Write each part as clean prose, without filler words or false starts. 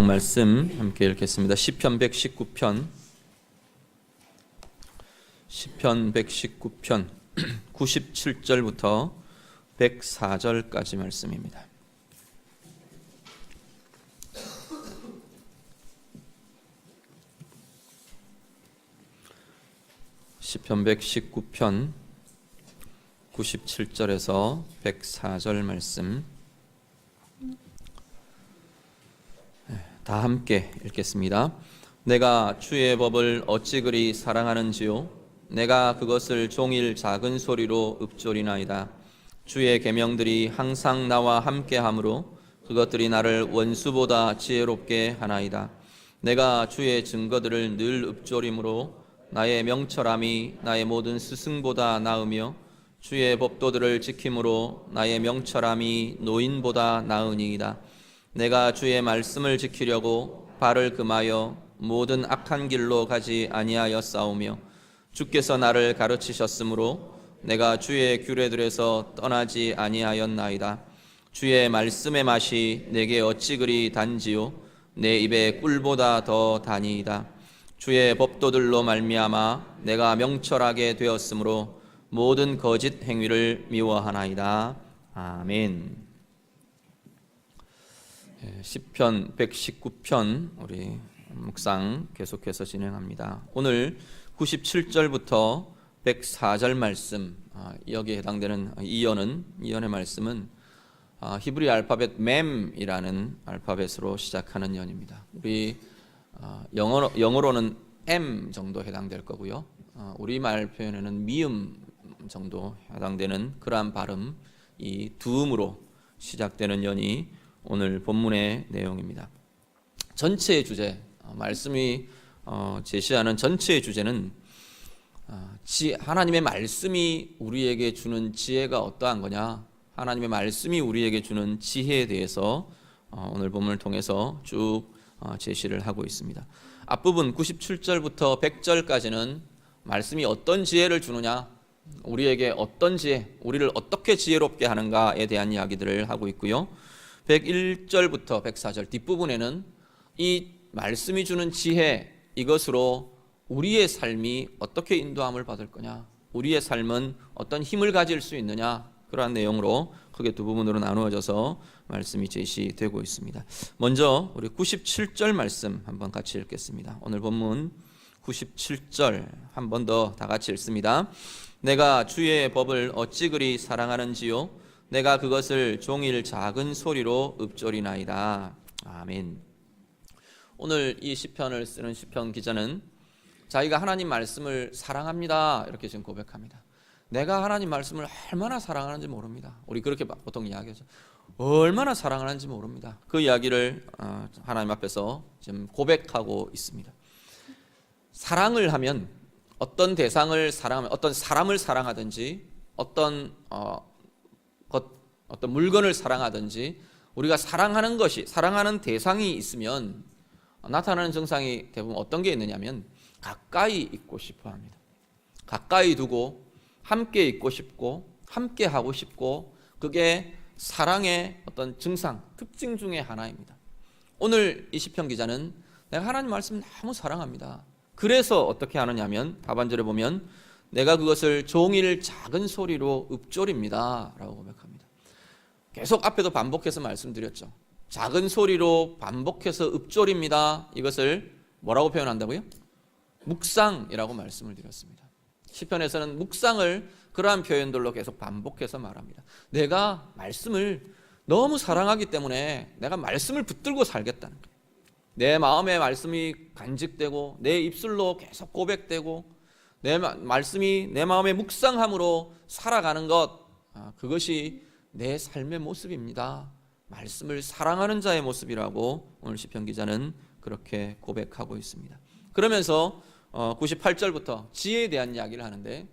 말씀 함께 읽겠습니다. 시편 119편 97절부터 104절까지 말씀입니다. 시편 119편 97절에서 104절 말씀 다 함께 읽겠습니다. 내가 주의 법을 어찌 그리 사랑하는지요, 내가 그것을 종일 작은 소리로 읊조리나이다. 주의 계명들이 항상 나와 함께하므로 그것들이 나를 원수보다 지혜롭게 하나이다. 내가 주의 증거들을 늘 읊조림으로 나의 명철함이 나의 모든 스승보다 나으며 주의 법도들을 지킴으로 나의 명철함이 노인보다 나으니이다. 내가 주의 말씀을 지키려고 발을 금하여 모든 악한 길로 가지 아니하였사오며 주께서 나를 가르치셨으므로 내가 주의 규례들에서 떠나지 아니하였나이다. 주의 말씀의 맛이 내게 어찌 그리 단지요, 내 입에 꿀보다 더 다니이다. 주의 법도들로 말미암아 내가 명철하게 되었으므로 모든 거짓 행위를 미워하나이다. 아멘. 시편 119편 우리 묵상 계속해서 진행합니다. 오늘 97절부터 104절 말씀, 여기에 해당되는 이연의 말씀은 히브리 알파벳 mem이라는 알파벳으로 시작하는 연입니다. 우리 영어로는 M 정도 해당될 거고요. 우리말 표현에는 미음 정도 해당되는 그러한 발음, 이 두음으로 시작되는 연이 오늘 본문의 내용입니다. 전체의 주제, 말씀이 제시하는 전체의 주제는 하나님의 말씀이 우리에게 주는 지혜가 어떠한 거냐, 하나님의 말씀이 우리에게 주는 지혜에 대해서 오늘 본문을 통해서 쭉 제시를 하고 있습니다. 앞부분 97절부터 100절까지는 말씀이 어떤 지혜를 주느냐, 우리에게 어떤 지혜, 우리를 어떻게 지혜롭게 하는가에 대한 이야기들을 하고 있고요. 101절부터 104절 뒷부분에는 이 말씀이 주는 지혜, 이것으로 우리의 삶이 어떻게 인도함을 받을 거냐, 우리의 삶은 어떤 힘을 가질 수 있느냐, 그러한 내용으로 크게 두 부분으로 나누어져서 말씀이 제시되고 있습니다. 먼저 우리 97절 말씀 한번 같이 읽겠습니다. 오늘 본문 97절 한 번 더 다 같이 읽습니다. 내가 주의 법을 어찌 그리 사랑하는지요, 내가 그것을 종일 작은 소리로 읊조리나이다. 아멘. 오늘 이 시편을 쓰는 시편 기자는 자기가 하나님 말씀을 사랑합니다, 이렇게 지금 고백합니다. 내가 하나님 말씀을 얼마나 사랑하는지 모릅니다. 우리 그렇게 보통 이야기하죠. 얼마나 사랑하는지 모릅니다. 그 이야기를 하나님 앞에서 지금 고백하고 있습니다. 사랑을 하면 어떤 대상을 사랑하면, 어떤 사람을 사랑하든지 어떤 물건을 사랑하든지 우리가 사랑하는 것이, 사랑하는 대상이 있으면 나타나는 증상이 대부분 어떤 게 있느냐면 가까이 있고 싶어 합니다. 가까이 두고 함께 있고 싶고 함께 하고 싶고, 그게 사랑의 어떤 증상, 특징 중에 하나입니다. 오늘 이 시편 기자는 내가 하나님 말씀 너무 사랑합니다. 그래서 어떻게 하느냐면 하반절에 보면 내가 그것을 종일 작은 소리로 읊조립니다 라고 고백합니다. 계속 앞에도 반복해서 말씀드렸죠. 작은 소리로 반복해서 읊조립니다. 이것을 뭐라고 표현한다고요? 묵상이라고 말씀을 드렸습니다. 시편에서는 묵상을 그러한 표현들로 계속 반복해서 말합니다. 내가 말씀을 너무 사랑하기 때문에 내가 말씀을 붙들고 살겠다는 거예요. 내 마음에 말씀이 간직되고 내 입술로 계속 고백되고 내 말씀이 내 마음에 묵상함으로 살아가는 것, 그것이 내 삶의 모습입니다. 말씀을 사랑하는 자의 모습이라고 오늘 시편 기자는 그렇게 고백하고 있습니다. 그러면서 98절부터 지혜에 대한 이야기를 하는데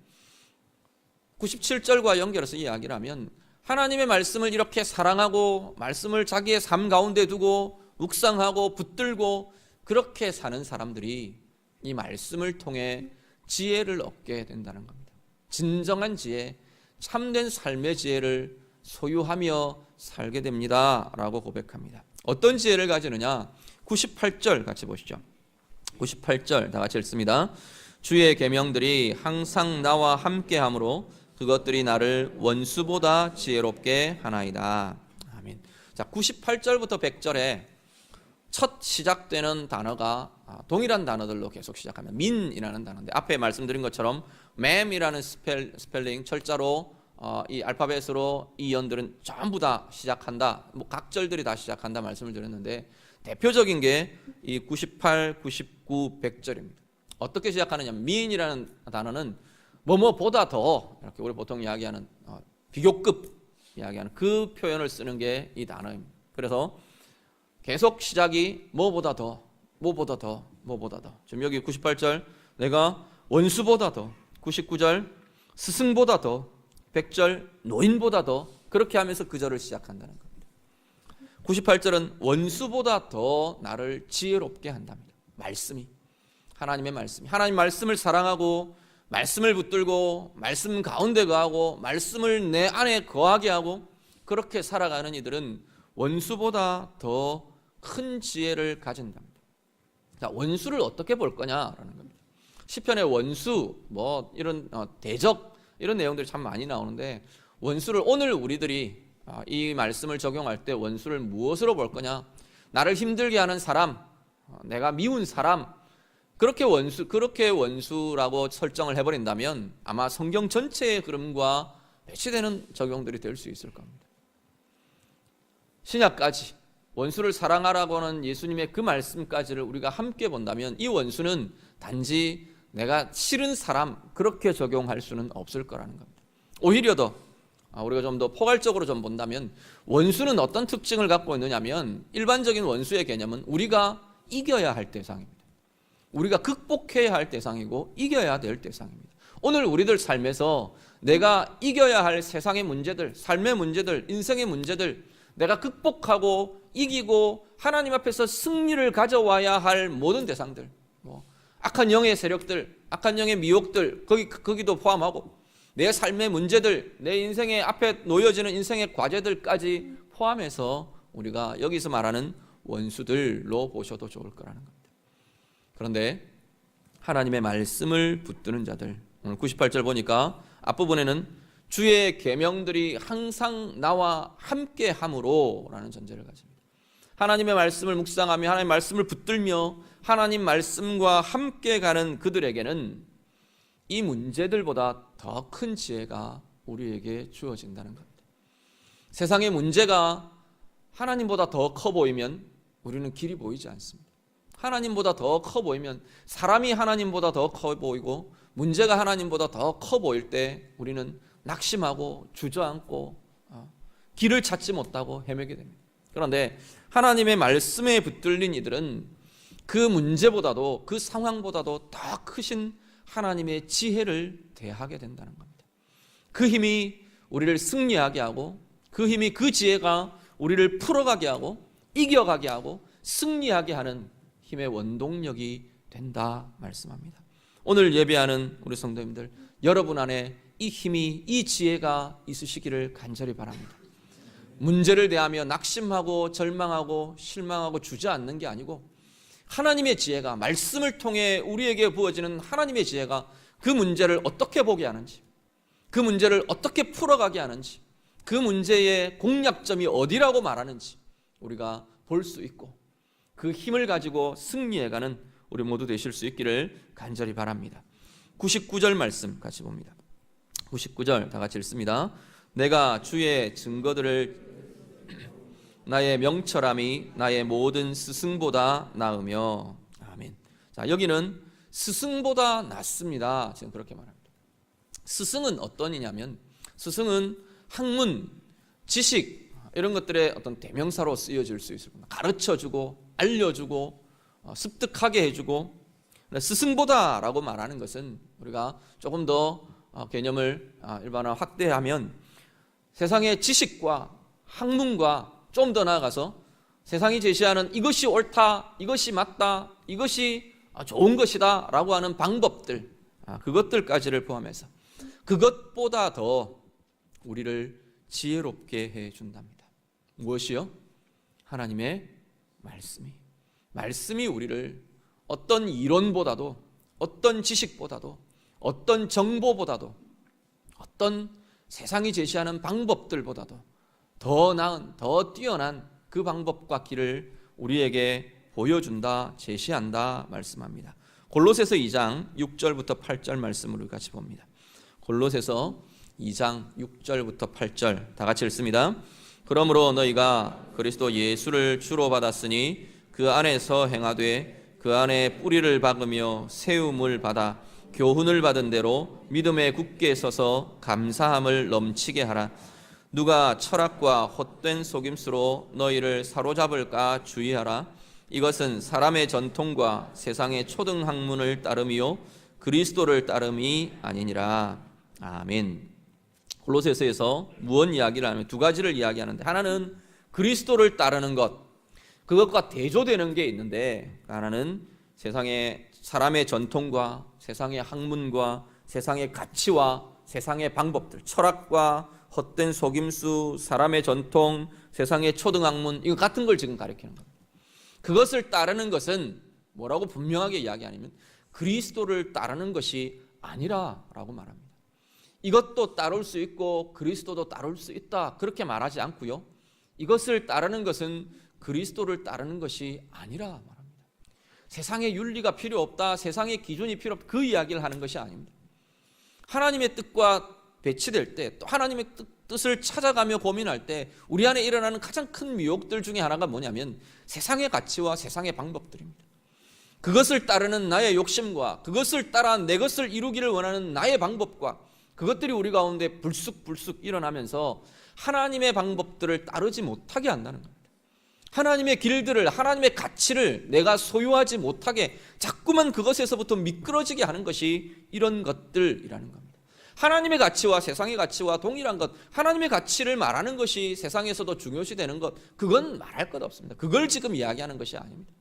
97절과 연결해서 이야기를 하면 하나님의 말씀을 이렇게 사랑하고 말씀을 자기의 삶 가운데 두고 묵상하고 붙들고 그렇게 사는 사람들이 이 말씀을 통해 지혜를 얻게 된다는 겁니다. 진정한 지혜, 참된 삶의 지혜를 소유하며 살게 됩니다 라고 고백합니다. 어떤 지혜를 가지느냐? 98절 같이 보시죠. 98절 다 같이 읽습니다. 주의 계명들이 항상 나와 함께함으로 그것들이 나를 원수보다 지혜롭게 하나이다. 아멘. 자, 98절부터 100절에 첫 시작되는 단어가 동일한 단어들로 계속 시작하면 민이라는 단어인데, 앞에 말씀드린 것처럼 맴이라는 스펠링 철자로 이 알파벳으로 이 연들은 전부 다 시작한다, 뭐 각 절들이 다 시작한다 말씀을 드렸는데, 대표적인 게 이 98, 99, 100절입니다. 어떻게 시작하느냐, 민이라는 단어는 뭐뭐보다 더, 이렇게 우리 보통 이야기하는 비교급 이야기하는 그 표현을 쓰는 게 이 단어입니다. 그래서 계속 시작이 뭐보다 더, 뭐보다 더, 뭐보다 더. 지금 여기 98절 내가 원수보다 더, 99절 스승보다 더, 100절 노인보다 더, 그렇게 하면서 그 절을 시작한다는 겁니다. 98절은 원수보다 더 나를 지혜롭게 한답니다. 말씀이, 하나님의 말씀이, 하나님 말씀을 사랑하고 말씀을 붙들고 말씀 가운데 거하고 말씀을 내 안에 거하게 하고 그렇게 살아가는 이들은 원수보다 더 큰 지혜를 가진답니다. 자, 원수를 어떻게 볼 거냐라는 겁니다. 시편의 원수, 뭐 이런 대적, 이런 내용들이 참 많이 나오는데, 원수를 오늘 우리들이 이 말씀을 적용할 때 원수를 무엇으로 볼 거냐? 나를 힘들게 하는 사람, 내가 미운 사람, 그렇게 원수라고 설정을 해버린다면 아마 성경 전체의 흐름과 배치되는 적용들이 될 수 있을 겁니다. 신약까지 원수를 사랑하라고 하는 예수님의 그 말씀까지를 우리가 함께 본다면 이 원수는 단지 내가 싫은 사람, 그렇게 적용할 수는 없을 거라는 겁니다. 오히려 더 우리가 좀 더 포괄적으로 좀 본다면 원수는 어떤 특징을 갖고 있느냐면, 일반적인 원수의 개념은 우리가 이겨야 할 대상입니다. 우리가 극복해야 할 대상이고 이겨야 될 대상입니다. 오늘 우리들 삶에서 내가 이겨야 할 세상의 문제들, 삶의 문제들, 인생의 문제들, 내가 극복하고 이기고 하나님 앞에서 승리를 가져와야 할 모든 대상들, 뭐 악한 영의 세력들, 악한 영의 미혹들, 거기도 포함하고 내 삶의 문제들, 내 인생의 앞에 놓여지는 인생의 과제들까지 포함해서 우리가 여기서 말하는 원수들로 보셔도 좋을 거라는 겁니다. 그런데 하나님의 말씀을 붙드는 자들, 오늘 98절 보니까 앞부분에는 주의 계명들이 항상 나와 함께 함으로 라는 전제를 가집니다. 하나님의 말씀을 묵상하며 하나님의 말씀을 붙들며 하나님 말씀과 함께 가는 그들에게는 이 문제들보다 더 큰 지혜가 우리에게 주어진다는 겁니다. 세상의 문제가 하나님보다 더 커 보이면 우리는 길이 보이지 않습니다. 하나님보다 더 커 보이면, 사람이 하나님보다 더 커 보이고 문제가 하나님보다 더 커 보일 때 우리는 낙심하고 주저앉고 길을 찾지 못하고 헤매게 됩니다. 그런데 하나님의 말씀에 붙들린 이들은 그 문제보다도, 그 상황보다도 더 크신 하나님의 지혜를 대하게 된다는 겁니다. 그 힘이 우리를 승리하게 하고, 그 힘이, 그 지혜가 우리를 풀어가게 하고 이겨가게 하고 승리하게 하는 힘의 원동력이 된다 말씀합니다. 오늘 예배하는 우리 성도님들, 여러분 안에 이 힘이, 이 지혜가 있으시기를 간절히 바랍니다. 문제를 대하며 낙심하고 절망하고 실망하고 주저앉는 게 아니고, 하나님의 지혜가, 말씀을 통해 우리에게 부어지는 하나님의 지혜가 그 문제를 어떻게 보게 하는지, 그 문제를 어떻게 풀어가게 하는지, 그 문제의 공략점이 어디라고 말하는지 우리가 볼 수 있고, 그 힘을 가지고 승리해가는 우리 모두 되실 수 있기를 간절히 바랍니다. 99절 말씀 같이 봅니다. 99절 다 같이 읽습니다. 내가 주의 증거들을, 나의 명철함이 나의 모든 스승보다 나으며. 아멘. 자, 여기는 스승보다 낫습니다, 지금 그렇게 말합니다. 스승은 어떤 이냐면, 스승은 학문, 지식, 이런 것들의 어떤 대명사로 쓰여질 수 있을 겁니다. 가르쳐주고 알려주고 습득하게 해주고. 스승보다라고 말하는 것은 우리가 조금 더 개념을 일반화 확대하면, 세상의 지식과 학문과 좀 더 나아가서 세상이 제시하는 이것이 옳다, 이것이 맞다, 이것이 좋은 것이다 라고 하는 방법들, 그것들까지를 포함해서 그것보다 더 우리를 지혜롭게 해준답니다. 무엇이요? 하나님의 말씀이. 말씀이 우리를 어떤 이론보다도, 어떤 지식보다도, 어떤 정보보다도, 어떤 세상이 제시하는 방법들보다도 더 나은, 더 뛰어난 그 방법과 길을 우리에게 보여준다, 제시한다 말씀합니다. 골로새서 2장 6절부터 8절 말씀을 같이 봅니다. 골로새서 2장 6절부터 8절 다 같이 읽습니다. 그러므로 너희가 그리스도 예수를 주로 받았으니 그 안에서 행하되 그 안에 뿌리를 박으며 세움을 받아 교훈을 받은 대로 믿음에 굳게 서서 감사함을 넘치게 하라. 누가 철학과 헛된 속임수로 너희를 사로잡을까 주의하라. 이것은 사람의 전통과 세상의 초등 학문을 따름이요 그리스도를 따름이 아니니라. 아멘. 골로새서에서 무엇 이야기를 하면 두 가지를 이야기하는데, 하나는 그리스도를 따르는 것, 그것과 대조되는 게 있는데, 하나는 세상의 사람의 전통과 세상의 학문과 세상의 가치와 세상의 방법들, 철학과 헛된 속임수, 사람의 전통, 세상의 초등학문, 이거 같은 걸 지금 가리키는 겁니다. 그것을 따르는 것은 뭐라고 분명하게 이야기하냐면 그리스도를 따르는 것이 아니라라고 말합니다. 이것도 따를 수 있고 그리스도도 따를 수 있다, 그렇게 말하지 않고요, 이것을 따르는 것은 그리스도를 따르는 것이 아니라 말합니다. 세상의 윤리가 필요 없다, 세상의 기준이 필요 없다, 그 이야기를 하는 것이 아닙니다. 하나님의 뜻과 배치될 때, 또 하나님의 뜻을 찾아가며 고민할 때 우리 안에 일어나는 가장 큰 미혹들 중에 하나가 뭐냐면 세상의 가치와 세상의 방법들입니다. 그것을 따르는 나의 욕심과 그것을 따라 내 것을 이루기를 원하는 나의 방법과 그것들이 우리 가운데 불쑥불쑥 일어나면서 하나님의 방법들을 따르지 못하게 한다는 겁니다. 하나님의 길들을, 하나님의 가치를 내가 소유하지 못하게 자꾸만 그것에서부터 미끄러지게 하는 것이 이런 것들이라는 겁니다. 하나님의 가치와 세상의 가치와 동일한 것, 하나님의 가치를 말하는 것이 세상에서도 중요시 되는 것, 그건 말할 것 없습니다. 그걸 지금 이야기하는 것이 아닙니다.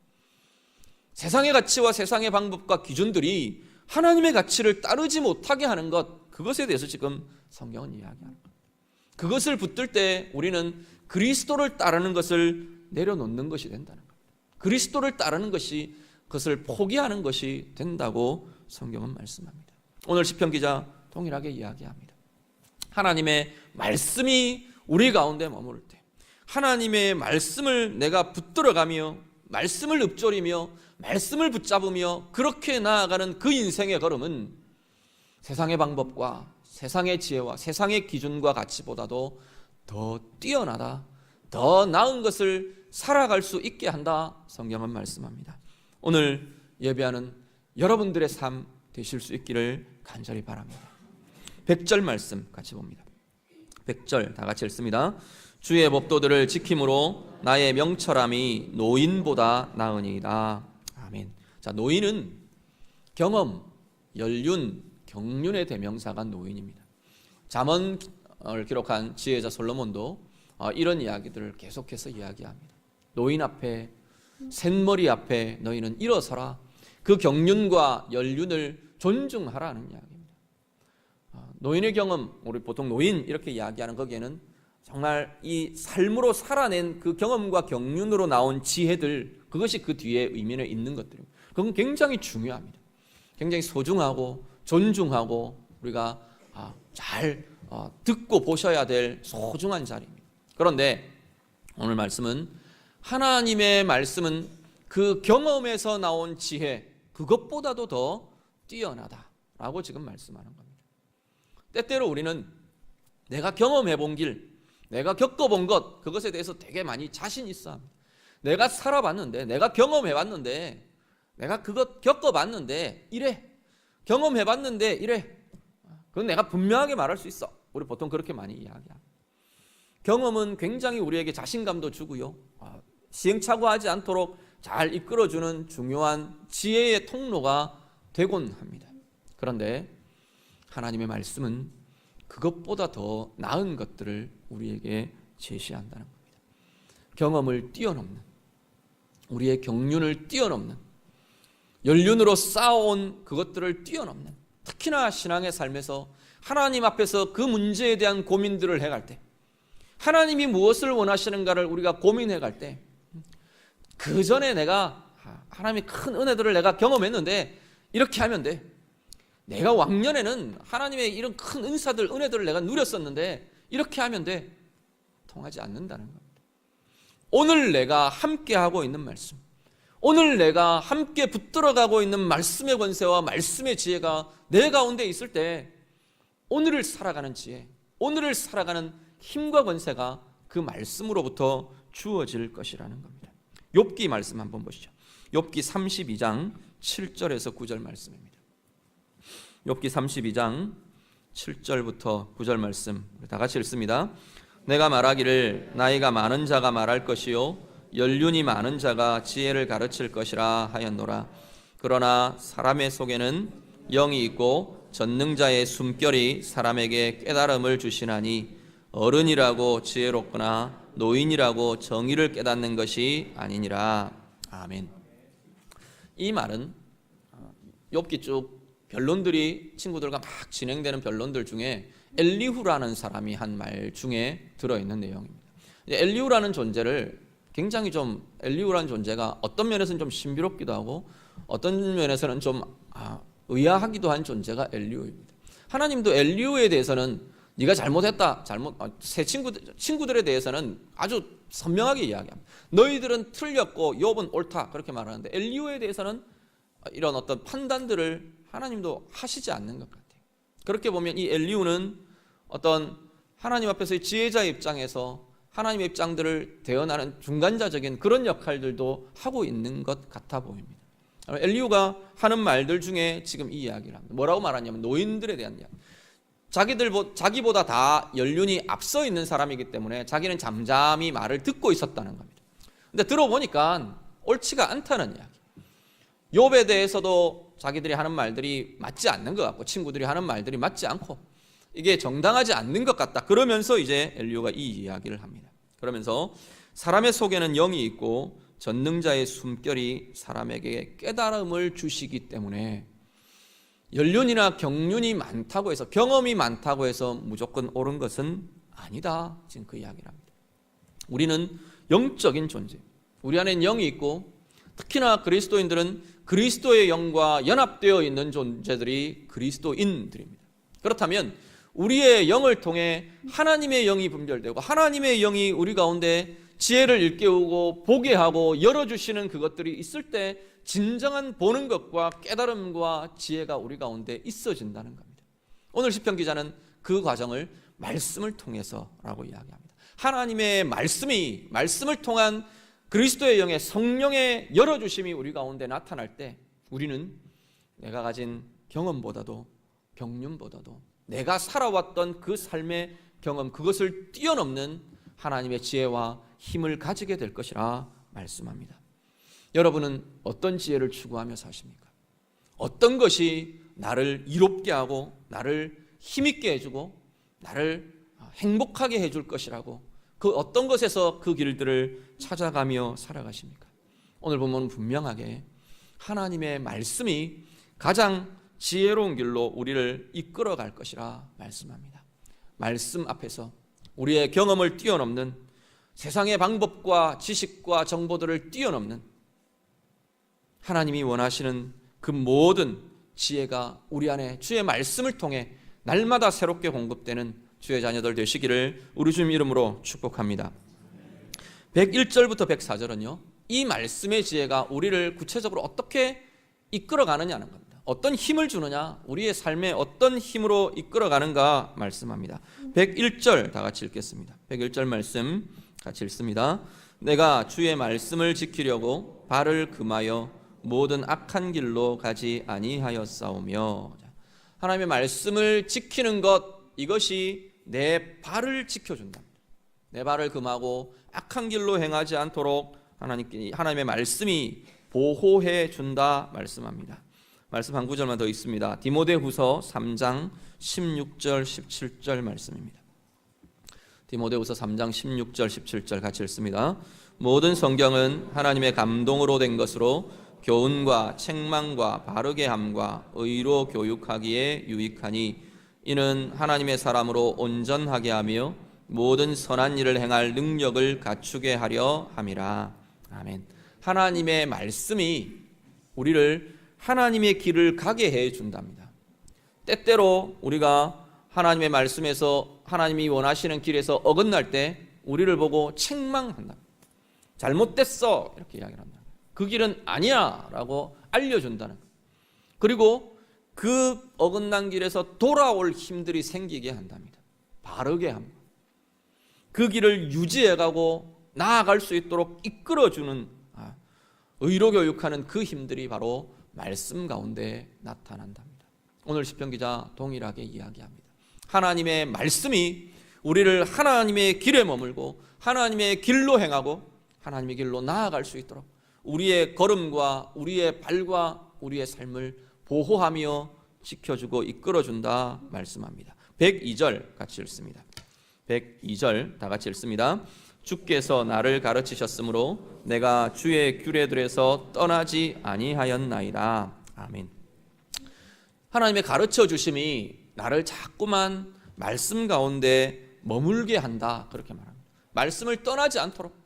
세상의 가치와 세상의 방법과 기준들이 하나님의 가치를 따르지 못하게 하는 것, 그것에 대해서 지금 성경은 이야기하는 겁니다. 그것을 붙들 때 우리는 그리스도를 따르는 것을 내려놓는 것이 된다는 겁니다. 그리스도를 따르는 것이, 그것을 포기하는 것이 된다고 성경은 말씀합니다. 오늘 시편 기자 동일하게 이야기합니다. 하나님의 말씀이 우리 가운데 머무를 때, 하나님의 말씀을 내가 붙들어가며 말씀을 읊조리며 말씀을 붙잡으며 그렇게 나아가는 그 인생의 걸음은 세상의 방법과 세상의 지혜와 세상의 기준과 가치보다도 더 뛰어나다, 더 나은 것을 살아갈 수 있게 한다, 성경은 말씀합니다. 오늘 예배하는 여러분들의 삶 되실 수 있기를 간절히 바랍니다. 100절 말씀 같이 봅니다. 100절 다 같이 읽습니다. 주의 법도들을 지킴으로 나의 명철함이 노인보다 나으니이다. 아멘. 자, 노인은 경험, 연륜, 경륜의 대명사가 노인입니다. 잠언을 기록한 지혜자 솔로몬도 이런 이야기들을 계속해서 이야기합니다. 노인 앞에, 샛머리 앞에 너희는 일어서라. 그 경륜과 연륜을 존중하라는 이야기입니다. 노인의 경험, 우리 보통 노인 이렇게 이야기하는 거기에는 정말 이 삶으로 살아낸 그 경험과 경륜으로 나온 지혜들, 그것이 그 뒤에 의미는 있는 것들입니다. 그건 굉장히 중요합니다. 굉장히 소중하고 존중하고 우리가 잘 듣고 보셔야 될 소중한 자리입니다. 그런데 오늘 말씀은, 하나님의 말씀은 그 경험에서 나온 지혜, 그것보다도 더 뛰어나다라고 지금 말씀하는 겁니다. 때때로 우리는 내가 경험해 본 길, 내가 겪어본 것, 그것에 대해서 되게 많이 자신 있어 합니다. 내가 살아봤는데, 내가 경험해봤는데, 내가 그것 겪어봤는데 이래, 경험해봤는데 이래, 그건 내가 분명하게 말할 수 있어. 우리 보통 그렇게 많이 이야기합니다. 경험은 굉장히 우리에게 자신감도 주고요, 시행착오하지 않도록 잘 이끌어주는 중요한 지혜의 통로가 되곤 합니다. 그런데 하나님의 말씀은 그것보다 더 나은 것들을 우리에게 제시한다는 겁니다. 경험을 뛰어넘는, 우리의 경륜을 뛰어넘는, 연륜으로 쌓아온 그것들을 뛰어넘는, 특히나 신앙의 삶에서 하나님 앞에서 그 문제에 대한 고민들을 해갈 때, 하나님이 무엇을 원하시는가를 우리가 고민해갈 때, 그 전에 내가 하나님의 큰 은혜들을 내가 경험했는데 이렇게 하면 돼. 내가 왕년에는 하나님의 이런 큰 은사들, 은혜들을 내가 누렸었는데 이렇게 하면 돼. 통하지 않는다는 겁니다. 오늘 내가 함께하고 있는 말씀, 오늘 내가 함께 붙들어가고 있는 말씀의 권세와 말씀의 지혜가 내 가운데 있을 때 오늘을 살아가는 지혜, 오늘을 살아가는 힘과 권세가 그 말씀으로부터 주어질 것이라는 겁니다. 욥기 말씀 한번 보시죠. 욥기 32장 7절에서 9절 말씀입니다. 욥기 32장 7절부터 9절 말씀 다 같이 읽습니다. 내가 말하기를 나이가 많은 자가 말할 것이요 연륜이 많은 자가 지혜를 가르칠 것이라 하였노라. 그러나 사람의 속에는 영이 있고 전능자의 숨결이 사람에게 깨달음을 주시나니 어른이라고 지혜롭거나 노인이라고 정의를 깨닫는 것이 아니니라. 아멘. 이 말은 욥기 쭉 변론들이 친구들과 막 진행되는 변론들 중에 엘리후라는 사람이 한 말 중에 들어있는 내용입니다. 엘리후라는 존재를 굉장히 좀 엘리후라는 존재가 어떤 면에서는 좀 신비롭기도 하고 어떤 면에서는 좀 의아하기도 한 존재가 엘리후입니다. 하나님도 엘리후에 대해서는 네가 잘못했다, 새 친구들에 대해서는 아주 선명하게 이야기합니다. 너희들은 틀렸고 욥은 옳다 그렇게 말하는데 엘리후에 대해서는 이런 어떤 판단들을 하나님도 하시지 않는 것 같아요. 그렇게 보면 이 엘리후는 어떤 하나님 앞에서의 지혜자의 입장에서 하나님의 입장들을 대언하는 중간자적인 그런 역할들도 하고 있는 것 같아 보입니다. 엘리후가 하는 말들 중에 지금 이 이야기를 합니다. 뭐라고 말하냐면 노인들에 대한 이야기. 자기보다 다 연륜이 앞서 있는 사람이기 때문에 자기는 잠잠히 말을 듣고 있었다는 겁니다. 근데 들어보니까 옳지가 않다는 이야기. 욥에 대해서도 자기들이 하는 말들이 맞지 않는 것 같고 친구들이 하는 말들이 맞지 않고 이게 정당하지 않는 것 같다. 그러면서 이제 엘리후가 이 이야기를 합니다. 그러면서 사람의 속에는 영이 있고 전능자의 숨결이 사람에게 깨달음을 주시기 때문에 연륜이나 경륜이 많다고 해서 경험이 많다고 해서 무조건 옳은 것은 아니다. 지금 그 이야기를 합니다. 우리는 영적인 존재, 우리 안에는 영이 있고 특히나 그리스도인들은 그리스도의 영과 연합되어 있는 존재들이 그리스도인들입니다. 그렇다면 우리의 영을 통해 하나님의 영이 분별되고 하나님의 영이 우리 가운데 지혜를 일깨우고 보게 하고 열어주시는 그것들이 있을 때 진정한 보는 것과 깨달음과 지혜가 우리 가운데 있어진다는 겁니다. 오늘 시편 기자는 그 과정을 말씀을 통해서라고 이야기합니다. 하나님의 말씀을 통한 그리스도의 영의 성령의 열어주심이 우리 가운데 나타날 때 우리는 내가 가진 경험보다도 경륜보다도 내가 살아왔던 그 삶의 경험 그것을 뛰어넘는 하나님의 지혜와 힘을 가지게 될 것이라 말씀합니다. 여러분은 어떤 지혜를 추구하며 사십니까? 어떤 것이 나를 이롭게 하고 나를 힘있게 해주고 나를 행복하게 해줄 것이라고 그 어떤 것에서 그 길들을 찾아가며 살아가십니까? 오늘 보면 분명하게 하나님의 말씀이 가장 지혜로운 길로 우리를 이끌어 갈 것이라 말씀합니다. 말씀 앞에서 우리의 경험을 뛰어넘는 세상의 방법과 지식과 정보들을 뛰어넘는 하나님이 원하시는 그 모든 지혜가 우리 안에 주의 말씀을 통해 날마다 새롭게 공급되는 주의 자녀들 되시기를 우리 주님 이름으로 축복합니다. 101절부터 104절은요 이 말씀의 지혜가 우리를 구체적으로 어떻게 이끌어가느냐는 겁니다. 어떤 힘을 주느냐, 우리의 삶에 어떤 힘으로 이끌어가는가 말씀합니다. 101절 다 같이 읽겠습니다. 101절 말씀 같이 읽습니다. 내가 주의 말씀을 지키려고 발을 금하여 모든 악한 길로 가지 아니하였사오며. 하나님의 말씀을 지키는 것, 이것이 내 발을 지켜준다. 내 발을 금하고 악한 길로 행하지 않도록 하나님의 말씀이 보호해 준다 말씀합니다. 말씀 한 구절만 더 있습니다. 디모데후서 3장 16절 17절 말씀입니다. 디모데후서 3장 16절 17절 같이 읽습니다. 모든 성경은 하나님의 감동으로 된 것으로 교훈과 책망과 바르게 함과 의로 교육하기에 유익하니 이는 하나님의 사람으로 온전하게 하며 모든 선한 일을 행할 능력을 갖추게 하려 함이라. 아멘. 하나님의 말씀이 우리를 하나님의 길을 가게 해 준답니다. 때때로 우리가 하나님의 말씀에서 하나님이 원하시는 길에서 어긋날 때 우리를 보고 책망한다. 잘못됐어 이렇게 이야기를 한다. 그 길은 아니야 라고 알려준다는 것. 그리고 그 어긋난 길에서 돌아올 힘들이 생기게 한답니다. 바르게 합니다. 그 길을 유지해가고 나아갈 수 있도록 이끌어주는 의로 교육하는 그 힘들이 바로 말씀 가운데 나타난답니다. 오늘 시편 기자 동일하게 이야기합니다. 하나님의 말씀이 우리를 하나님의 길에 머물고 하나님의 길로 행하고 하나님의 길로 나아갈 수 있도록 우리의 걸음과 우리의 발과 우리의 삶을 보호하며 지켜주고 이끌어준다 말씀합니다. 102절 같이 읽습니다. 102절 다 같이 읽습니다. 주께서 나를 가르치셨으므로 내가 주의 규례들에서 떠나지 아니하였나이다. 아멘. 하나님의 가르쳐 주심이 나를 자꾸만 말씀 가운데 머물게 한다 그렇게 말합니다. 말씀을 떠나지 않도록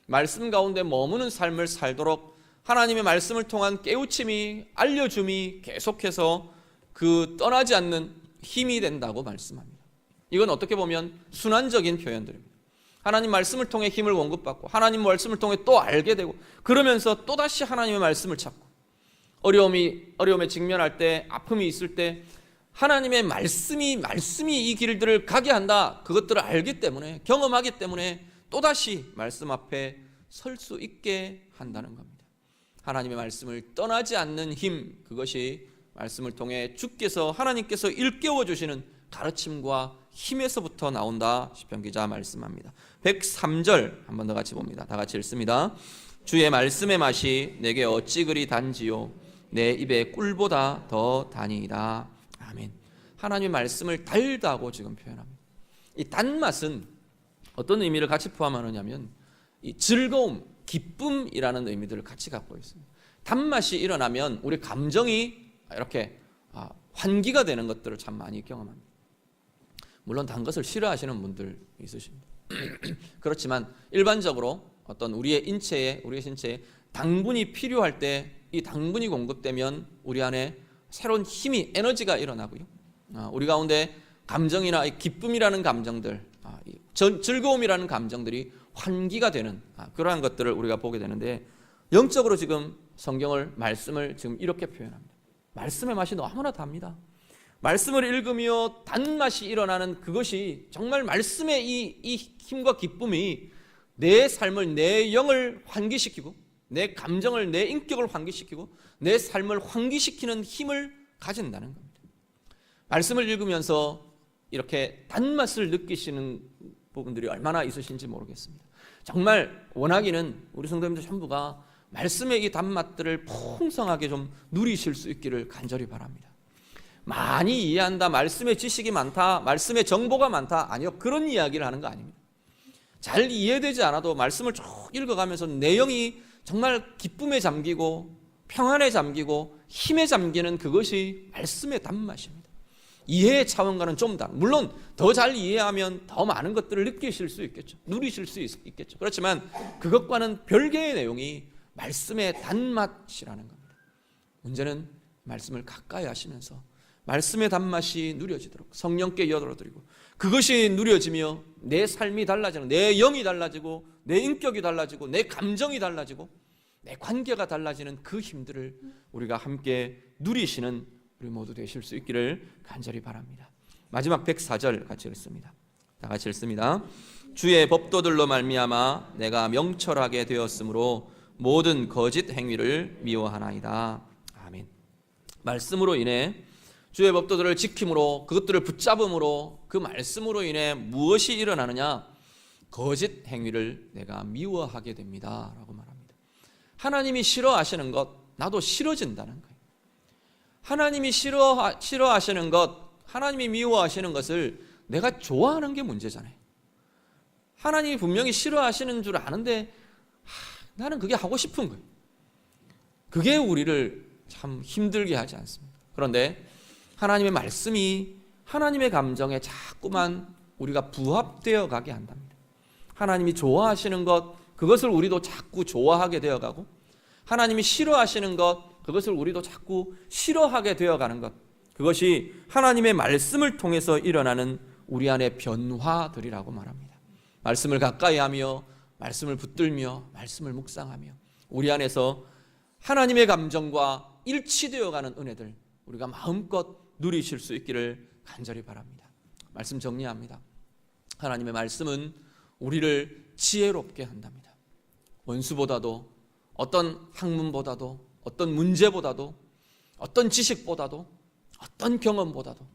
말씀 가운데 머무는 삶을 살도록 하나님의 말씀을 통한 깨우침이 알려줌이 계속해서 그 떠나지 않는 힘이 된다고 말씀합니다. 이건 어떻게 보면 순환적인 표현들입니다. 하나님 말씀을 통해 힘을 공급받고 하나님 말씀을 통해 또 알게 되고 그러면서 또다시 하나님의 말씀을 찾고 어려움에 직면할 때 아픔이 있을 때 하나님의 말씀이 이 길들을 가게 한다. 그것들을 알기 때문에 경험하기 때문에 또다시 말씀 앞에 설 수 있게 한다는 겁니다. 하나님의 말씀을 떠나지 않는 힘, 그것이 말씀을 통해 주께서 하나님께서 일깨워 주시는 가르침과 힘에서부터 나온다. 시편 기자 말씀합니다. 103절 한 번 더 같이 봅니다. 다 같이 읽습니다. 주의 말씀의 맛이 내게 어찌 그리 단지요 내 입에 꿀보다 더 다니이다. 아멘. 하나님의 말씀을 달다고 지금 표현합니다. 이 단맛은 어떤 의미를 같이 포함하느냐면 이 즐거움, 기쁨이라는 의미들을 같이 갖고 있습니다. 단맛이 일어나면 우리 감정이 이렇게 환기가 되는 것들을 참 많이 경험합니다. 물론 단 것을 싫어하시는 분들 있으십니다. 그렇지만 일반적으로 어떤 우리의 신체에 당분이 필요할 때 이 당분이 공급되면 우리 안에 새로운 힘이 에너지가 일어나고요. 우리 가운데 감정이나 기쁨이라는 감정들, 즐거움이라는 감정들이 환기가 되는 그러한 것들을 우리가 보게 되는데 영적으로 지금 성경을 말씀을 지금 이렇게 표현합니다. 말씀의 맛이 너무나 답니다. 말씀을 읽으며 단맛이 일어나는 그것이 정말 말씀의 이 힘과 기쁨이 내 삶을 내 영을 환기시키고 내 감정을 내 인격을 환기시키고 내 삶을 환기시키는 힘을 가진다는 겁니다. 말씀을 읽으면서 이렇게 단맛을 느끼시는 부분들이 얼마나 있으신지 모르겠습니다. 정말 원하기는 우리 성도님들 전부가 말씀의 이 단맛들을 풍성하게 좀 누리실 수 있기를 간절히 바랍니다. 많이 이해한다, 말씀의 지식이 많다, 말씀의 정보가 많다, 아니요, 그런 이야기를 하는 거 아닙니다. 잘 이해되지 않아도 말씀을 쭉 읽어가면서 내용이 정말 기쁨에 잠기고 평안에 잠기고 힘에 잠기는 그것이 말씀의 단맛입니다. 이해의 차원과는 좀 다른, 물론 더 잘 이해하면 더 많은 것들을 느끼실 수 있겠죠. 누리실 수 있겠죠. 그렇지만 그것과는 별개의 내용이 말씀의 단맛이라는 겁니다. 문제는 말씀을 가까이 하시면서 말씀의 단맛이 누려지도록 성령께 열어드리고 그것이 누려지며 내 삶이 달라지는, 내 영이 달라지고 내 인격이 달라지고 내 감정이 달라지고 내 관계가 달라지는 그 힘들을 우리가 함께 누리시는 우리 모두 되실 수 있기를 간절히 바랍니다. 마지막 104절 같이 읽습니다. 다 같이 읽습니다. 주의 법도들로 말미암아 내가 명철하게 되었으므로 모든 거짓 행위를 미워하나이다. 아멘. 말씀으로 인해 주의 법도들을 지킴으로 그것들을 붙잡음으로 그 말씀으로 인해 무엇이 일어나느냐? 거짓 행위를 내가 미워하게 됩니다 라고 말합니다. 하나님이 싫어하시는 것 나도 싫어진다는 거예요. 하나님이 싫어하시는 것, 하나님이 미워하시는 것을 내가 좋아하는 게 문제잖아요. 하나님이 분명히 싫어하시는 줄 아는데 나는 그게 하고 싶은 거예요. 그게 우리를 참 힘들게 하지 않습니다. 그런데 하나님의 말씀이 하나님의 감정에 자꾸만 우리가 부합되어 가게 한답니다. 하나님이 좋아하시는 것, 그것을 우리도 자꾸 좋아하게 되어가고 하나님이 싫어하시는 것, 그것을 우리도 자꾸 싫어하게 되어가는 것, 그것이 하나님의 말씀을 통해서 일어나는 우리 안의 변화들이라고 말합니다. 말씀을 가까이 하며 말씀을 붙들며 말씀을 묵상하며 우리 안에서 하나님의 감정과 일치되어가는 은혜들 우리가 마음껏 누리실 수 있기를 간절히 바랍니다. 말씀 정리합니다. 하나님의 말씀은 우리를 지혜롭게 한답니다. 원수보다도, 어떤 학문보다도, 어떤 문제보다도, 어떤 지식보다도, 어떤 경험보다도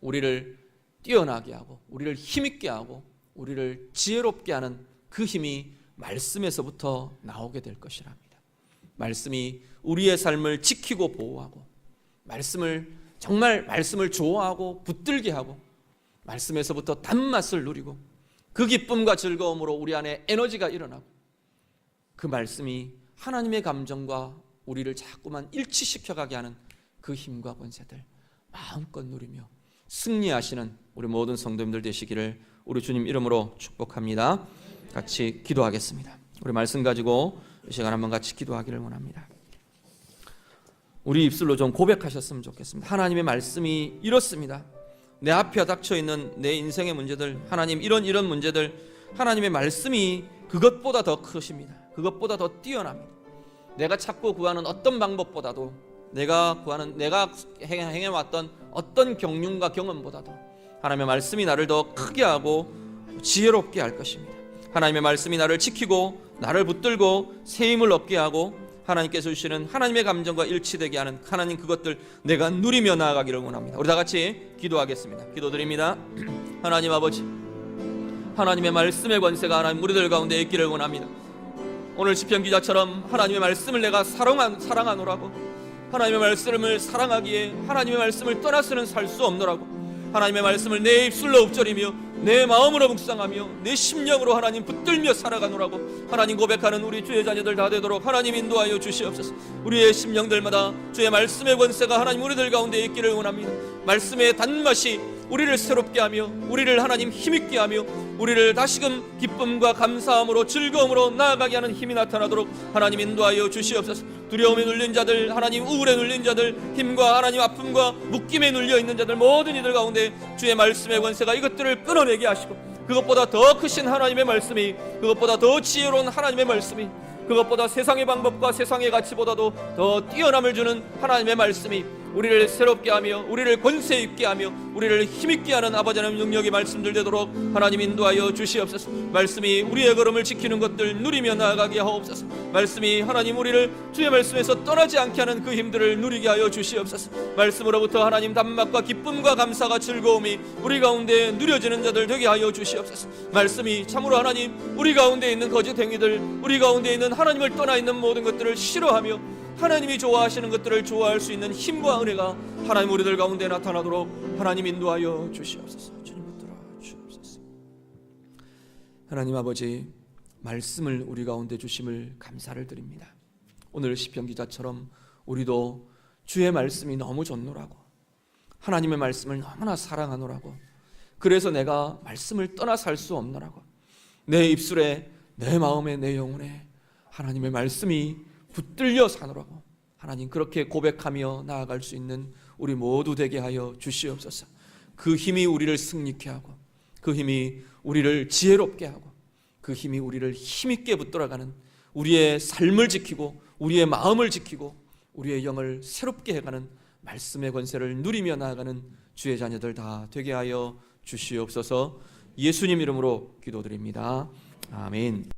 우리를 뛰어나게 하고 우리를 힘있게 하고 우리를 지혜롭게 하는 그 힘이 말씀에서부터 나오게 될 것이랍니다. 말씀이 우리의 삶을 지키고 보호하고 말씀을 좋아하고 붙들게 하고 말씀에서부터 단맛을 누리고 그 기쁨과 즐거움으로 우리 안에 에너지가 일어나고 그 말씀이 하나님의 감정과 우리를 자꾸만 일치시켜가게 하는 그 힘과 권세들 마음껏 누리며 승리하시는 우리 모든 성도님들 되시기를 우리 주님 이름으로 축복합니다. 같이 기도하겠습니다. 우리 말씀 가지고 이 시간 한번 같이 기도하기를 원합니다. 우리 입술로 좀 고백하셨으면 좋겠습니다. 하나님의 말씀이 이렇습니다. 내 앞에 닥쳐있는 내 인생의 문제들, 하나님 이런 문제들, 하나님의 말씀이 그것보다 더 크십니다. 그것보다 더 뛰어납니다. 내가 찾고 구하는 어떤 방법보다도, 내가 행해왔던 어떤 경륜과 경험보다도 하나님의 말씀이 나를 더 크게 하고 지혜롭게 할 것입니다. 하나님의 말씀이 나를 지키고 나를 붙들고 새 힘을 얻게 하고 하나님께서 주시는 하나님의 감정과 일치되게 하는 하나님 그것들 내가 누리며 나아가기를 원합니다. 우리 다 같이 기도하겠습니다. 기도드립니다. 하나님 아버지, 하나님의 말씀의 권세가 하나님 우리들 가운데 있기를 원합니다. 오늘 시편 기자처럼 하나님의 말씀을 내가 사랑하노라고, 하나님의 말씀을 사랑하기에 하나님의 말씀을 떠나서는 살 수 없노라고, 하나님의 말씀을 내 입술로 읊조리며 내 마음으로 묵상하며 내 심령으로 하나님 붙들며 살아가노라고 하나님 고백하는 우리 주의 자녀들 다 되도록 하나님 인도하여 주시옵소서. 우리의 심령들마다 주의 말씀의 권세가 하나님 우리들 가운데 있기를 원합니다. 말씀의 단맛이 우리를 새롭게 하며 우리를 하나님 힘있게 하며 우리를 다시금 기쁨과 감사함으로 즐거움으로 나아가게 하는 힘이 나타나도록 하나님 인도하여 주시옵소서. 두려움에 눌린 자들, 하나님 우울에 눌린 자들, 힘과 하나님 아픔과 묶임에 눌려있는 자들 모든 이들 가운데 주의 말씀의 권세가 이것들을 끊어내게 하시고 그것보다 더 크신 하나님의 말씀이, 그것보다 더 지혜로운 하나님의 말씀이, 그것보다 세상의 방법과 세상의 가치보다도 더 뛰어남을 주는 하나님의 말씀이 우리를 새롭게 하며 우리를 권세 있게 하며 우리를 힘있게 하는 아버지 하나님 능력의 말씀들 되도록 하나님 인도하여 주시옵소서. 말씀이 우리의 걸음을 지키는 것들 누리며 나아가게 하옵소서. 말씀이 하나님 우리를 주의 말씀에서 떠나지 않게 하는 그 힘들을 누리게 하여 주시옵소서. 말씀으로부터 하나님 단맛과 기쁨과 감사가 즐거움이 우리 가운데 누려지는 자들 되게 하여 주시옵소서. 말씀이 참으로 하나님 우리 가운데 있는 거짓 행위들, 우리 가운데 있는 하나님을 떠나 있는 모든 것들을 싫어하며 하나님이 좋아하시는 것들을 좋아할 수 있는 힘과 은혜가 하나님 우리들 가운데 나타나도록 하나님 인도하여 주시옵소서. 주님 붙들어 주옵소서. 하나님 아버지, 말씀을 우리 가운데 주심을 감사를 드립니다. 오늘 시편 기자처럼 우리도 주의 말씀이 너무 좋노라고, 하나님의 말씀을 너무나 사랑하노라고, 그래서 내가 말씀을 떠나 살 수 없노라고, 내 입술에 내 마음에 내 영혼에 하나님의 말씀이 붙들려 사노라고 하나님 그렇게 고백하며 나아갈 수 있는 우리 모두 되게 하여 주시옵소서. 그 힘이 우리를 승리케 하고 그 힘이 우리를 지혜롭게 하고 그 힘이 우리를 힘있게 붙들어가는 우리의 삶을 지키고 우리의 마음을 지키고 우리의 영을 새롭게 해가는 말씀의 권세를 누리며 나아가는 주의 자녀들 다 되게 하여 주시옵소서. 예수님 이름으로 기도드립니다. 아멘.